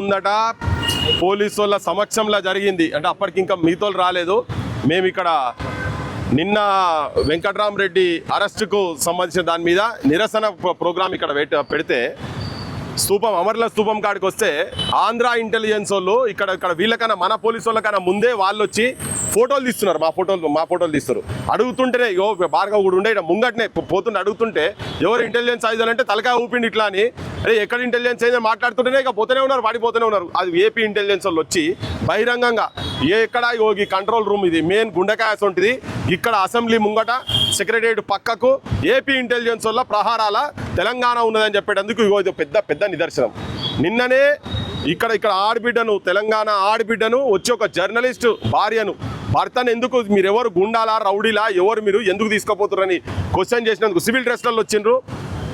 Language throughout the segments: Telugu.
ముందట పోలీసు వాళ్ళ సమక్షంలో జరిగింది. అంటే అప్పటికి ఇంకా మీతోలు రాలేదు. మేము ఇక్కడ నిన్న వెంకట్రామరెడ్డి అరెస్టుకు సంబంధించిన దాని మీద నిరసన ప్రోగ్రాం ఇక్కడ పెడితే స్తూపం అమర్ల స్తూపం కాడికి వస్తే ఆంధ్ర ఇంటెలిజెన్స్ వాళ్ళు ఇక్కడ వీళ్ళకన్నా మన పోలీసు వాళ్ళకన్నా ముందే వాళ్ళు వచ్చి ఫోటోలు తీస్తున్నారు. మా ఫోటోలు తీస్తారు. అడుగుతుంటేనే భార్గవ్ కూడా ఉండే ముంగట్నే పోతుంటే అడుగుతుంటే ఎవరు ఇంటెలిజెన్స్ ఆయుధాలు అంటే తలకాయ ఊపిండి ఇట్లా అని, అరే ఎక్కడ ఇంటెలిజెన్స్ అయితే మాట్లాడుతుంటేనే ఇక పోతూనే ఉన్నారు, వాడిపోతూనే ఉన్నారు. అది ఏపీ ఇంటెలిజెన్స్ వాళ్ళు వచ్చి బహిరంగంగా ఎక్కడ ఈ కంట్రోల్ రూమ్ ఇది మెయిన్ గుండెకాయ ఉంటుంది, ఇక్కడ అసెంబ్లీ ముంగట సెక్రటరియట్ పక్కకు ఏపీ ఇంటెలిజెన్స్ వల్ల ప్రహారాల తెలంగాణ ఉన్నదని చెప్పేటందుకు ఇది పెద్ద నిదర్శనం. నిన్ననే ఇక్కడ ఆడబిడ్డను, తెలంగాణ ఆడబిడ్డను వచ్చి ఒక జర్నలిస్టు భర్తను ఎందుకు మీరెవరు గుండాలా రౌడీలా ఎవరు మీరు ఎందుకు తీసుకుపోతున్నారని క్వశ్చన్ చేసినందుకు సివిల్ డ్రెస్లలో వచ్చిండ్రు.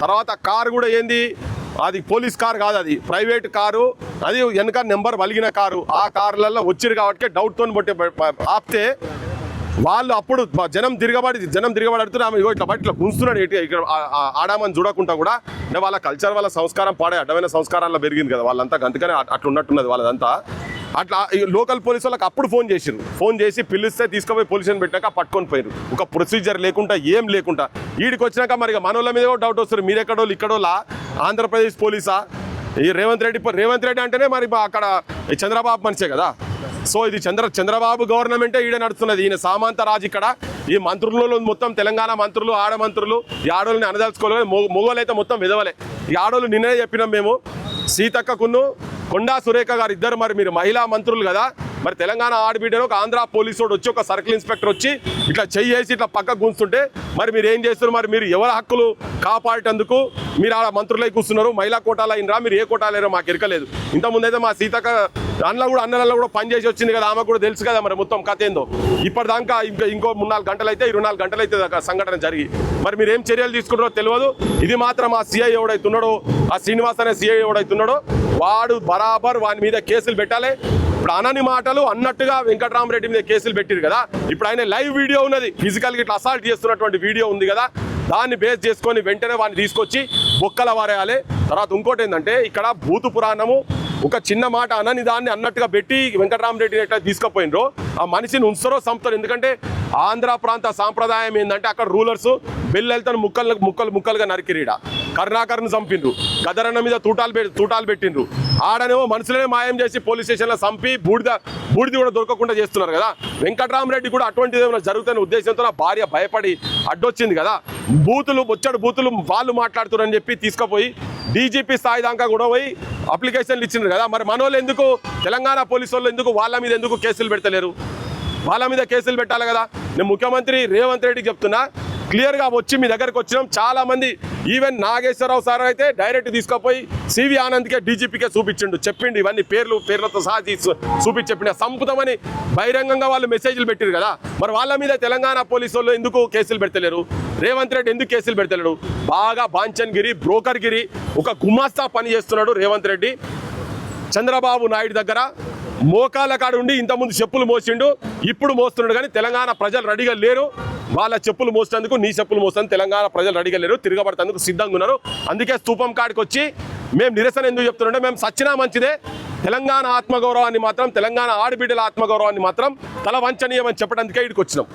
తర్వాత కారు కూడా ఏంది, అది పోలీస్ కారు కాదు, అది ప్రైవేట్ కారు, అది వెనక నెంబర్ వలిగిన కారు. ఆ కార్లలో వచ్చిరు కాబట్టి డౌట్తో ఆపితే వాళ్ళు అప్పుడు జనం తిరగబడి అడుగుతున్నారు. ఇట్లా బట్టి ఇట్లా గుంస్తున్నాడు ఇక్కడ ఆడామని చూడకుండా కూడా. అంటే వాళ్ళ కల్చర్ వాళ్ళ సంస్కారం పాడే అడ్డమైన సంస్కారాల్లో పెరిగింది కదా వాళ్ళంతా, అందుకనే అట్లా ఉన్నట్టున్నది వాళ్ళదంతా. అట్లా లోకల్ పోలీసు వాళ్ళకి అప్పుడు ఫోన్ చేసి పిలిస్తే తీసుకుపోయి పోలీస్ స్టేషన్ పెట్టాక పట్టుకొని పోయారు. ఒక ప్రొసీజర్ లేకుండా ఏం లేకుండా ఈడికి వచ్చినాక మరి మనోళ్ళ మీద డౌట్ వస్తారు, మీరెక్కడోళ్ళు ఇక్కడోళ్ళ ఆంధ్రప్రదేశ్ పోలీసా ఈ రేవంత్ రెడ్డి అంటేనే మరి అక్కడ చంద్రబాబు మనిషే కదా. సో ఇది చంద్రబాబు గవర్నమెంటే ఈడ నడుస్తున్నది. ఈయన సామంత రాజు ఇక్కడ. ఈ మంత్రులలో మొత్తం తెలంగాణ మంత్రులు, ఆడమంత్రులు, ఈ ఆడోళ్ళని అనదలుచుకోలేదు. మొగోళ్ళు అయితే మొత్తం విధవలే. ఈ ఆడోళ్ళు నిన్నే చెప్పినాం మేము, సీతక్కకును కొండా సురేఖ గారు ఇద్దరు మరి మీరు మహిళా మంత్రులు కదా, మరి తెలంగాణ ఆడబిడ్డను ఒక ఆంధ్ర పోలీసు వచ్చి ఒక సర్కిల్ ఇన్స్పెక్టర్ వచ్చి ఇట్లా చెయ్యేసి ఇట్లా పక్క గుంచుతుంటే మరి మీరు ఏం చేస్తారు? మరి మీరు ఎవరి హక్కులు కాపాడేటందుకు మీరు ఆ మంత్రులై కూర్చున్నారు. మహిళా కోటాలు అయినరా, మీరు ఏ కోటాలు అయినా మాకు ఎరకలేదు. ఇంతకుముందు అయితే మా సీతక్క అన్నలలో కూడా పనిచేసి వచ్చింది కదా, ఆమె కూడా తెలుసు కదా మరి మొత్తం కథ ఏందో. ఇప్పటిదాకా ఇంకో 3-4 గంటలు అయితే 24 గంటలు అయితే సంఘటన జరిగి మరి మీరు ఏం చర్యలు తీసుకుంటారో తెలియదు. ఇది మాత్రం ఆ సిఐ ఎవడైతున్నాడో, ఆ శ్రీనివాస్ అనే సిఐ ఎవడైతున్నాడో వాడు బరాబర్ వాని మీద కేసులు పెట్టాలి. ఇప్పుడు అనని మాటలు అన్నట్టుగా వెంకట్రామరెడ్డి మీద కేసులు పెట్టిరు కదా. ఇప్పుడు ఆయన లైవ్ వీడియో ఉన్నది, ఫిజికల్గా ఇట్లా అసాల్ట్ చేస్తున్నటువంటి వీడియో ఉంది కదా, దాన్ని బేస్ చేసుకొని వెంటనే వాడిని తీసుకొచ్చి బొక్కల వారేయాలి. తర్వాత ఇంకోటి ఏంటంటే ఇక్కడ భూతు పురాణము ఒక చిన్న మాట అనని దాన్ని అన్నట్టుగా పెట్టి వెంకట్రామరెడ్డిని ఎట్లా తీసుకుపోయినరో ఆ మనిషిని ఉంచుతారో సంపుతారు. ఎందుకంటే ఆంధ్ర ప్రాంత సాంప్రదాయం ఏంటంటే అక్కడ రూలర్స్ బెల్లెళ్తాను ముక్కలుగా నరికిరీడ. కరుణాకర్ను చంపిండ్రు, గదరన్న మీద తూటాలు పెట్టిండ్రు. ఆడనేమో మనుషులనే మాయం చేసి పోలీస్ స్టేషన్లో చంపి బూడిది కూడా దొరకకుండా చేస్తున్నారు కదా. వెంకట్రామరెడ్డి కూడా అటువంటిది ఏమైనా జరుగుతున్న ఉద్దేశంతో నా భార్య భయపడి అడ్డొచ్చింది కదా. బూతులు వాళ్ళు మాట్లాడుతున్నారని చెప్పి తీసుకుపోయి డీజీపీ స్థాయి దాకా కూడా పోయి అప్లికేషన్లు ఇచ్చిండ్రు కదా. మరి మనోళ్ళు ఎందుకు, తెలంగాణ పోలీసు వాళ్ళు ఎందుకు వాళ్ళ మీద ఎందుకు కేసులు పెడతలేరు? వాళ్ళ మీద కేసులు పెట్టాలి కదా. నేను ముఖ్యమంత్రి రేవంత్ రెడ్డికి చెప్తున్నా, క్లియర్గా వచ్చి మీ దగ్గరకు వచ్చినాం. చాలామంది ఈవెన్ నాగేశ్వరరావు సార్ అయితే డైరెక్ట్ తీసుకుపోయి సివి ఆనంద్కే డీజీపీకే చూపించిండు, చెప్పిండు ఇవన్నీ పేర్లతో సహా చెప్పిండు. సంపుతామని బహిరంగంగా వాళ్ళు మెసేజ్లు పెట్టారు కదా. మరి వాళ్ళ మీద తెలంగాణ పోలీసు వాళ్ళు ఎందుకు కేసులు పెడతలేరు? రేవంత్ రెడ్డి ఎందుకు కేసులు పెడతలేడు? బాగా బాంచన్గిరి, బ్రోకర్గిరి, ఒక గుమాస్తా పని చేస్తున్నాడు రేవంత్ రెడ్డి. చంద్రబాబు నాయుడు దగ్గర మోకాళ్ళ కాడ ఉండి ఇంతకుముందు చెప్పులు మోసిండు, ఇప్పుడు మోస్తున్నాడు. కానీ తెలంగాణ ప్రజలు రెడీగా లేరు. వాళ్ళ చెప్పులు మోసేందుకు, నీ చెప్పులు మోసేందుకు తెలంగాణ ప్రజలు రెడీగా లేరు, తిరగబడేందుకు సిద్ధంగా ఉన్నారు. అందుకే స్తూపం కాడికి వచ్చి మేము నిరసన ఎందుకు చెప్తున్నాంటే, మేము సచ్చినా మంచిదే, తెలంగాణ ఆత్మగౌరవాన్ని మాత్రం, తెలంగాణ ఆడబిడ్డల ఆత్మగౌరవాన్ని మాత్రం తల వంచనీయమని చెప్పడానికే ఇక్కడికి వచ్చినాం.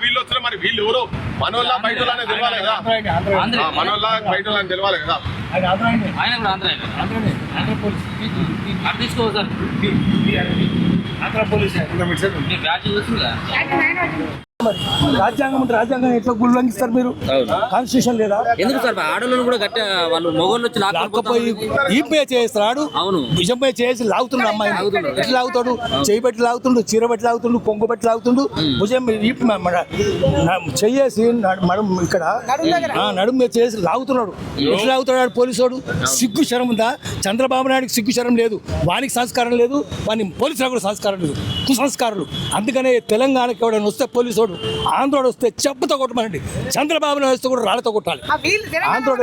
వీళ్ళు వచ్చిన మరి వీళ్ళు ఎవరో మనోళ్ళ బయటనే తెలవాలి కదా, మనోళ్ళ బయట తెలవాలి కదా. రాజ్యాంగం ఎట్లా ఉల్లంఘిస్తారు మీరు? కాన్స్టిట్యూషన్ లేదా? ఎందుకు సార్ ఆడోళ్ళు కూడా గట్ట వాళ్ళు మొగోళ్ళు వచ్చి లాక్కపోయి ఈపే చేస్తాడు, నిజంపై చేసి లాగుతుండు. అమ్మాయి ఎట్లా లాగుతాడు? చేయి పెట్టి లాగుతుండు, చీర పెట్టి లాగుతుండు, కొంగు పెట్టి లాగుతుండు, భుజం చెయ్యేసి ఇక్కడ నడుము మీద చేసి లాగుతున్నాడు. ఎట్లా లాగుతాడు పోలీసు? సిగ్గు శరం ఉందా? చంద్రబాబు నాయుడికి సిగ్గు శరం లేదు, వానికి సంస్కారం లేదు, వాని పోలీసులకు కూడా సంస్కారం లేదు, కుసంస్కారులు. అందుకనే తెలంగాణకి ఎవడైనా వస్తే పోలీసు ఆంధ్రోడు వస్తే చెప్పుతో కొట్టమనండి, చంద్రబాబు నాయుడు వస్తే కూడా రాళ్ళతో కొట్టాలి. ఆంధ్రోడు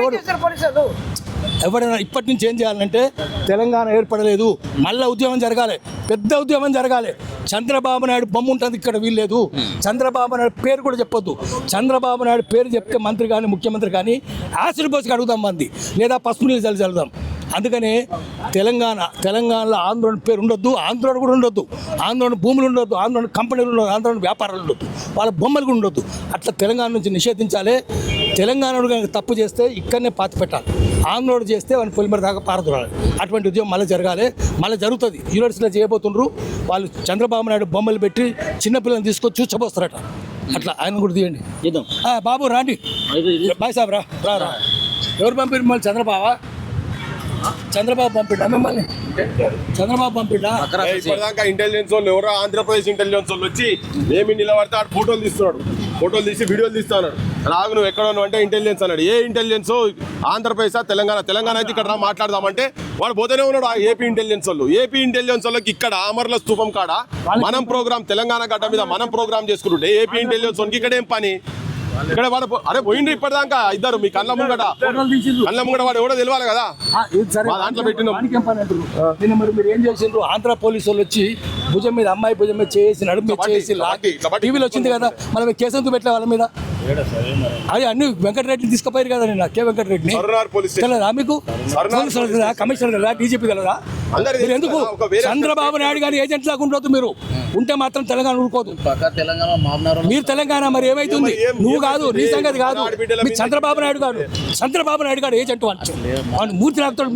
ఎవరైనా ఇప్పటి నుంచి ఏం చేయాలంటే, తెలంగాణ ఏర్పడలేదు, మళ్ళీ ఉద్యమం జరగాలి, పెద్ద ఉద్యమం జరగాలి. చంద్రబాబు నాయుడు బొమ్మ ఉంటుంది ఇక్కడ వీల్లేదు. చంద్రబాబు నాయుడు పేరు కూడా చెప్పొద్దు. చంద్రబాబు నాయుడు పేరు చెప్తే మంత్రి కానీ ముఖ్యమంత్రి కానీ యాసిడ్ పోసి అడుగుదాం మంది, లేదా పసుపు నీళ్ళు చల్లుదాం. అందుకనే తెలంగాణలో ఆంధ్రోని పేరు ఉండొద్దు, ఆంధ్రోని కూడా ఉండొద్దు, ఆంధ్రోని భూములు ఉండొద్దు, ఆంధ్రోని కంపెనీలు ఉండొద్దు, ఆంధ్రోని వ్యాపారాలు ఉండొద్దు, వాళ్ళ బొమ్మలు కూడా ఉండొద్దు. అట్లా తెలంగాణ నుంచి నిషేధించాలి. తెలంగాణలో కనుక తప్పు చేస్తే ఇక్కడనే పాతి పెట్టాలి. ఆంధ్రోడు చేస్తే వాడిని పొలిమర దాకా పారదూరాలి. అటువంటి ఉద్యమం మళ్ళీ జరగాలి, మళ్ళీ జరుగుతుంది. యూనివర్సిటీలో చేయబోతుండ్రు వాళ్ళు. చంద్రబాబు నాయుడు బొమ్మలు పెట్టి చిన్నపిల్లల్ని తీసుకొచ్చి చూచబోస్తారట. అట్లా ఆయన కూడా తీయండి. బాబు రాండి, బాయ్ సాబ్ రా రా రా. ఎవరు పంపిరు మళ్ళీ? చంద్రబాబు పంపిడా మిమ్మల్ని? చంద్రబాబు పంపిడా? ఇప్పటిదాకా ఇంటెలిజెన్స్ వాళ్ళు ఎవరో ఆంధ్రప్రదేశ్ ఇంటెలిజెన్స్ వాళ్ళు వచ్చి ఏమి నిలబడితే ఆడు ఫోటోలు తీస్తున్నాడు, ఫోటోలు తీసి వీడియోలు తీస్తున్నాడు. రాగు నువ్వు ఎక్కడ ఉన్నావు అంటే ఇంటెలిజెన్స్ అన్నాడు. ఏ ఇంటెలిజెన్స్? ఆంధ్రప్రదేశ్ తెలంగాణ అయితే ఇక్కడ మాట్లాడదామంటే వాడు పోతూనే ఉన్నాడు. ఆ ఏపీ ఇంటెలిజెన్స్ వాళ్ళు. ఏపీ ఇంటెలిజెన్స్ వాళ్ళకి ఇక్కడ అమర్ల స్తూపం కాడ మనం ప్రోగ్రామ్, తెలంగాణ గడ్డ మీద మనం ప్రోగ్రామ్ చేసుకుంటుంటే ఏపీ ఇంటెలిజెన్స్ వాళ్ళకి ఇక్కడ ఏం పని? ఇక్కడ వాడు అరే పోయిండ్రు ఇప్పటిదాకా ఇద్దరు మీ కళ్ళ ముంగట వాడు ఎవడో తెలియాలి కదా. దాంట్లో పెట్టిన మరి మీరు ఏం చేసిండ్రు? ఆంధ్ర పోలీసు వాళ్ళు వచ్చి భుజం మీద, అమ్మాయి భుజం మీద చేసి, నడుము మీద చేసి లాగి టీవీలో వచ్చింది కదా. మనం కేసు ఎందుకు పెట్టలే వాళ్ళ మీద? అది అన్ని వెంకటరెడ్డిని తీసుకుపోయారు కదా. నేను కే వెంకటరెడ్డిని తెలియదా మీకు? కమిషనర్ కదా, డీజీపీ కదా. మీరు ఎందుకు చంద్రబాబు నాయుడు గారి ఏజెంట్ లాగా ఉండొద్దు. మీరు ఉంటే మాత్రం తెలంగాణ ఊరుకోదు. మీరు తెలంగాణ మరి ఏమైతుంది? నువ్వు కాదు, నీ సంగతి కాదు. మీ చంద్రబాబు నాయుడు గారు ఏజెంట్ వాడు మూర్తి లాగుతాడు.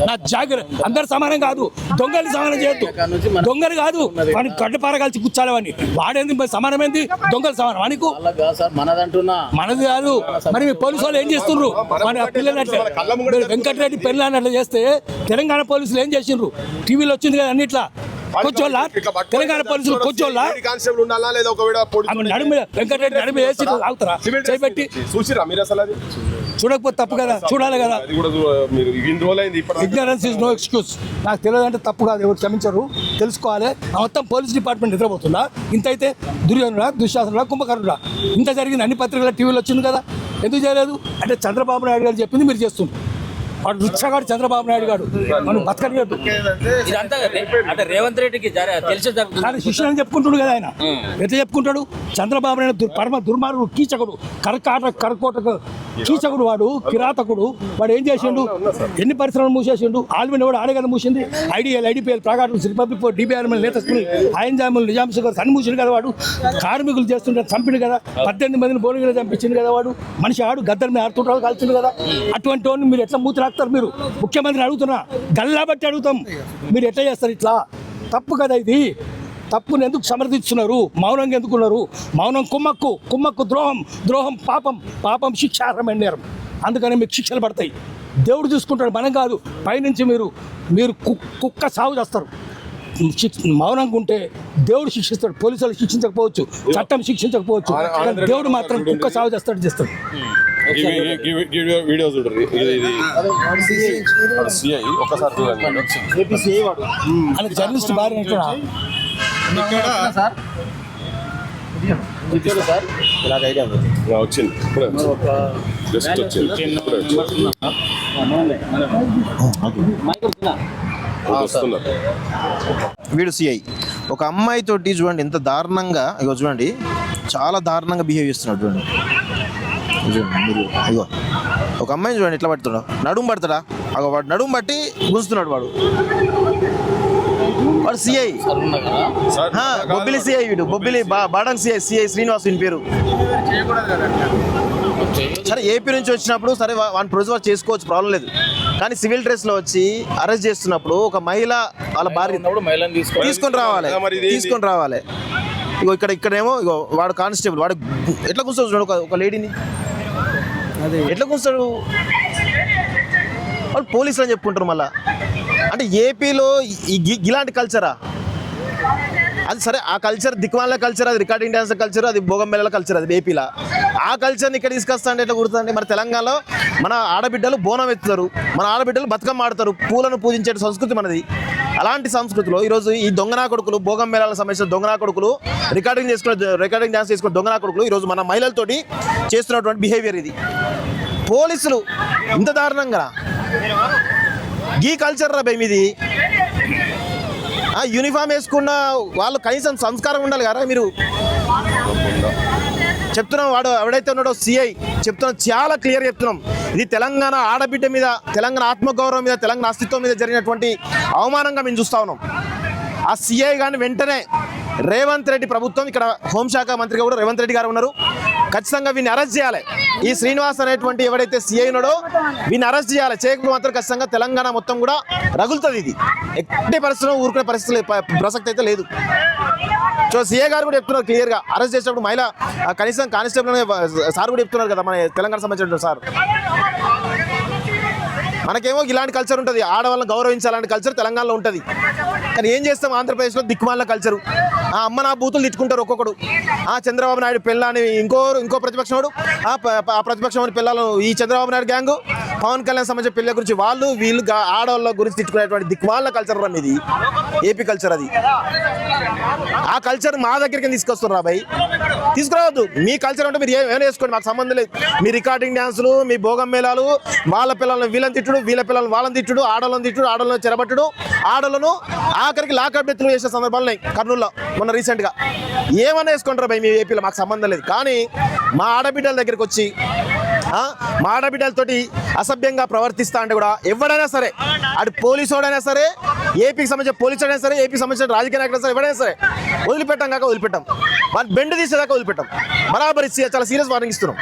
నా జాగ్రత్త. అందరు సమానం కాదు, దొంగలు సమానం చేయొద్దు. దొంగలు కాదు వాడిని గడ్డపార కలిసి కూర్చాలి. వాడిని వాడేంది సమానమైంది? దొంగలు సమానం వానికి మనది కాదు. మరి మీ పోలీసు వాళ్ళు ఏం చేస్తుండ్రు? మన పిల్లలు వెంకటరెడ్డి పెళ్ళాన్ని అట్లా చేస్తే తెలంగాణ పోలీసులు ఏం చేసిండ్రు? టీవీలో వచ్చింది కదా అన్నిట్లా. కొంచెం తెలంగాణ పోలీసులు కొంచెం నడుము వెంకటరెడ్డి నడుము వేసి ఆగుతారా? చేపెట్టి చూడకపోతే తప్పు కదా, చూడాలి కదా. Ignorance is no excuse. నాకు తెలియదు అంటే తప్పు కాదు, ఎవరు క్షమించరు. తెలుసుకోవాలి. మొత్తం పోలీస్ డిపార్ట్మెంట్ నిద్రపోతుందా? ఇంత అయితే దుర్యోధనుడా, దుశ్శాసనుడా, కుంభకర్ణుడా? ఇంత జరిగింది అన్ని పత్రికల టీవీలో వచ్చింది కదా. ఎందుకు చేయలేదు అంటే చంద్రబాబు నాయుడు గారు చెప్పింది మీరు చేస్తుంది. వాడు రుచ్చగాడు చంద్రబాబు నాయుడు గారు. మనం బతకనియద్దు. అంటే రేవంత్ రెడ్డికి తెలిసి కానీ శిష్యులు అని చెప్పుకుంటాడు కదా ఆయన. ఎట్లా చెప్పుకుంటాడు? చంద్రబాబు నాయుడు పరమ దుర్మార్గుడు, కీచకుడు, కరకోటకు కీచకుడు, వాడు కిరాతకుడు. వాడు ఏం చేసిండు? ఎన్ని పరిశ్రమలు మూసేసిండు? ఆల్మీని కూడా ఆడే కదా మూసింది. ఐడిపిఎల్, ప్రకాటం, రిపబ్లిక్, డిబిఆర్, లేటెస్ట్ ఐఎన్జాములు, నిజాం షుగర్స్ అన్ని మూసిండు కదా. వాడు కార్మికులు చేస్తుంటే చంపిండు కదా. 18 మందిని బోలిగిన చంపించింది కదా. వాడు మనిషి ఆడు గద్దల మీద ఆడుతుంటాడు, కాల్చిండు కదా. అటువంటి వాడిని మీరు ఎట్లా మూతి రాస్తారు? మీరు ముఖ్యమంత్రిని అడుగుతున్నా, గల్లా బట్టి అడుగుతాం. మీరు ఎట్లా చేస్తారు ఇట్లా? తప్పు కదా ఇది. తప్పుని ఎందుకు సమర్థిస్తున్నారు? మౌనంగా ఎందుకున్నారు? మౌనం కుమ్మక్కు, ద్రోహం పాపం శిక్షార్హమైన నేరం. అందుకని మీకు శిక్షలు పడతాయి. దేవుడు చూసుకుంటాడు, మనం కాదు. పైనుంచి మీరు కుక్క సాగు చేస్తారు. మౌనంగా ఉంటే దేవుడు శిక్షిస్తాడు. పోలీసులు శిక్షించకపోవచ్చు, చట్టం శిక్షించకపోవచ్చు, దేవుడు మాత్రం కుక్క సాగు చేస్తాడు. వీడియో చూడండి. జర్నలిస్ట్ భార్య వచ్చింది. వీడు సిఐ ఒక అమ్మాయితోటి చూడండి ఎంత దారుణంగా, ఇగో చూడండి చాలా దారుణంగా బిహేవ్ చేస్తున్నాడు. చూడండి మీరు, ఇగో ఒక అమ్మాయిని చూడండి ఎట్లా పడుతున్నాడు. నడుము పడతాడా? అగో వాడు నడుము బట్టి గుంజుతున్నాడు. వాడు సిఐ, బొబ్బిలి సిఐ. వీడు బొబ్బిలి బాడంగ్ సిఐ శ్రీనివాస్ వీని పేరు. సరే ఏపీ నుంచి వచ్చినప్పుడు సరే వాడిని ప్రొడ్యూస్ చేసుకోవచ్చు, ప్రాబ్లం లేదు. కానీ సివిల్ డ్రెస్ లో వచ్చి అరెస్ట్ చేస్తున్నప్పుడు ఒక మహిళ వాళ్ళ భార్య తీసుకొని రావాలి. ఇగో ఇక్కడేమో ఇగో వాడు కానిస్టేబుల్, వాడు ఎట్లా కూర్చోడు చూడు ఒక లేడీని, ఎట్లా కూర్చోడు? వాళ్ళు పోలీసులు అని చెప్పుకుంటారు మళ్ళా. అంటే ఏపీలో ఇలాంటి కల్చరా? అది సరే, ఆ కల్చర్ దిక్కుమాల కల్చర్, అది రికార్డింగ్ డ్యాన్స్ కల్చర్, అది భోగంబెల్లల కల్చర్, అది ఏపీలో. ఆ కల్చర్ని ఇక్కడ తీసుకొస్తా అంటే ఎట్లా కుడుతుంది? మరి తెలంగాణలో మన ఆడబిడ్డలు బోనం ఎత్తుతారు, మన ఆడబిడ్డలు బతుకమ్మ ఆడతారు, పూలను పూజించే సంస్కృతి మనది. అలాంటి సంస్కృతిలో ఈరోజు ఈ దొంగనా కొడుకులు, భోగంబెల్లల సంబంధించిన దొంగనా కొడుకులు, రికార్డింగ్ డ్యాన్స్ చేసుకునే దొంగనా కొడుకులు ఈరోజు మన మహిళలతోటి చేస్తున్నటువంటి బిహేవియర్ ఇది. పోలీసులు ఇంత దారుణంగా ఈ కల్చర్ రా భయ్ మీది. ఆ యూనిఫామ్ వేసుకున్న వాళ్ళు కనీసం సంస్కారం ఉండాలి కదా. మీరు చెప్తున్నాం, వాడు ఎవడైతే ఉన్నాడో సిఐ చెప్తున్నాం, చాలా క్లియర్ చెప్తున్నాం, ఇది తెలంగాణ ఆడబిడ్డ మీద, తెలంగాణ ఆత్మగౌరవం మీద, తెలంగాణ అస్తిత్వం మీద జరిగినటువంటి అవమానంగా మేము చూస్తా ఉన్నాం. ఆ సిఐ కానీ వెంటనే రేవంత్ రెడ్డి ప్రభుత్వం, ఇక్కడ హోంశాఖ మంత్రిగా కూడా రేవంత్ రెడ్డి గారు ఉన్నారు, ఖచ్చితంగా వీడిని అరెస్ట్ చేయాలి. ఈ శ్రీనివాస్ అనేటువంటి ఎవడైతే సిఐ ఉన్నాడో వీడిని అరెస్ట్ చేయాలి. చేయకపోతే మాత్రం ఖచ్చితంగా తెలంగాణ మొత్తం కూడా రగులుతుంది. ఇది ఎట్టి పరిస్థితుల్లో ఊరుకునే పరిస్థితి ప్రసక్తి అయితే లేదు. సో సిఐ గారు కూడా చెప్తున్నారు క్లియర్గా, అరెస్ట్ చేసేటప్పుడు మహిళ కనీసం కానిస్టేబుల్ సార్ కూడా చెప్తున్నారు కదా, మన తెలంగాణ సంబంధించిన సార్. మనకేమో ఇలాంటి కల్చర్ ఉంటుంది, ఆడవాళ్ళని గౌరవించాలంటే కల్చర్ తెలంగాణలో ఉంటుంది. కానీ ఏం చేస్తాం, ఆంధ్రప్రదేశ్లో దిక్కుమాలిన కల్చరు. ఆ అమ్మ నా బూతులు తిట్టుకుంటారు ఒక్కొక్కడు. ఆ చంద్రబాబు నాయుడు పిల్లని ఇంకో ప్రతిపక్షం, ఆ ప్రతిపక్షం పిల్లలు, ఈ చంద్రబాబు నాయుడు గ్యాంగు, పవన్ కళ్యాణ్ సంబంధించిన పిల్లల గురించి వీళ్ళు ఆడవాళ్ళ గురించి తిట్టుకునేటువంటి దిక్కుమాలిన కల్చర్ రా ఇది, ఏపీ కల్చర్ అది. ఆ కల్చర్ మా దగ్గరికి తీసుకొస్తున్నారు రాబాయ్, తీసుకురావద్దు. మీ కల్చర్ అంటే మీరు ఏమైనా వేసుకోండి, మాకు సంబంధం లేదు. మీ రికార్డింగ్ డ్యాన్సులు, మీ భోగం మేళాలు, వాళ్ళ పిల్లలను వీళ్ళని తిట్టుడు, వీళ్ళ పిల్లలను వాళ్ళని తిట్టుడు, ఆడవాళ్ళని తిట్టుడు, ఆడవాళ్ళని చెరబట్టుడు, ఆడవాళ్ళను ఆఖరికి లాకప్ డెత్తులు చేసే సందర్భాలు ఉన్నాయి కర్నూలులో మొన్న రీసెంట్గా. ఏమన్నా వేసుకుంటారు భయ్ మీ ఏపీలో, మాకు సంబంధం లేదు. కానీ మా ఆడబిడ్డల దగ్గరికి వచ్చి మా ఆడబిడ్డలతోటి అసభ్యంగా ప్రవర్తిస్తా అంటే కూడా ఎవడైనా సరే, అటు పోలీసోడైనా సరే, ఏపీకి సంబంధించిన పోలీసుడైనా సరే, ఏపీకి సంబంధించిన రాజకీయ నాయకులు సరే, ఎవడైనా సరే వదిలిపెట్టాం కాక వదిలిపెట్టాం, వాళ్ళు బెండ్ తీసేదాకా వదిలిపెట్టాం. బరాబర్ చాలా సీరియస్ వార్నింగ్ ఇస్తున్నాం.